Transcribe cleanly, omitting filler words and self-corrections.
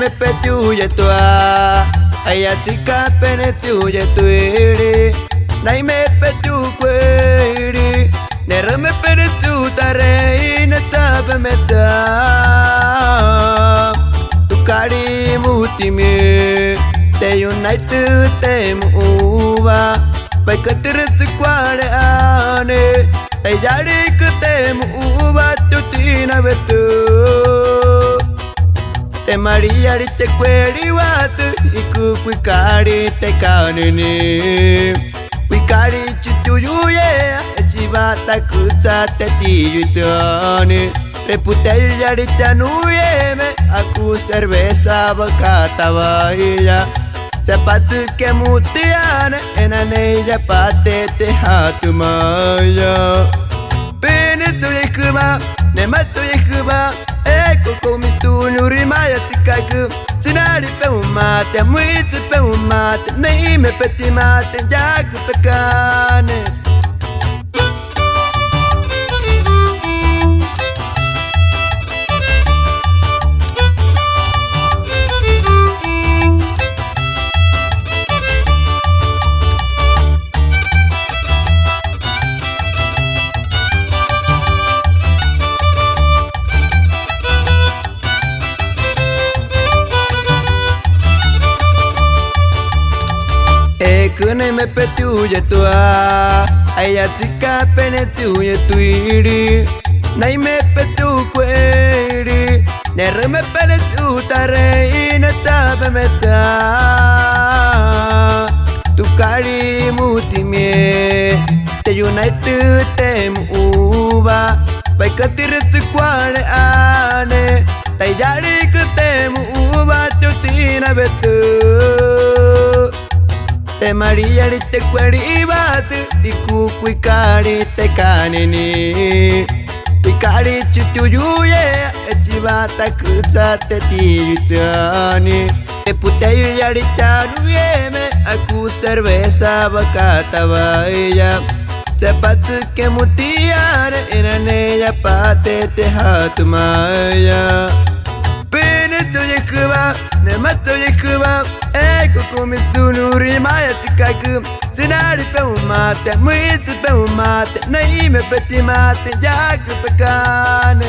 me petuye tua aya chica pene tuye tuiri nai me petu queri nera me pene tu tare na tabe meta tu cari mutime te unite te muva vai katir quare ane te jari que te muva tu tina betu te maria te queri wat iku quicari te canini quicari chituye chivata kutsa te tiyutani reputella te nuye me aku cerveza bacata vaia zapatsu que mutiane enaneja pate te hatumaya pene tuyekuma nematu yekuma Koko mistu nuri maya chikaku Tsunari pe umate Amuitsu pe umate Neime peti mate Yaku pekane Kune me petuye tua aya chica pene tuye tuiri nai me petu queri nere me pene tu tare na tabe meta tu cari mutime te unite te muva vai katir quare ane te jari que te muva tu tina betu te maria te queri bat iku quicari te canini quicari chituye chivata kutsa te tiyutani te puteyu yaritanu yeme aku cerveza bacata vaia zapatsu que mutiare enaneja pate te hatumaya pene tuyekuba nematu yekuba Koko mistu nuri maya chikaku Tsunari pe umate Amuitsu pe umate Neime peti mate Yaku pekane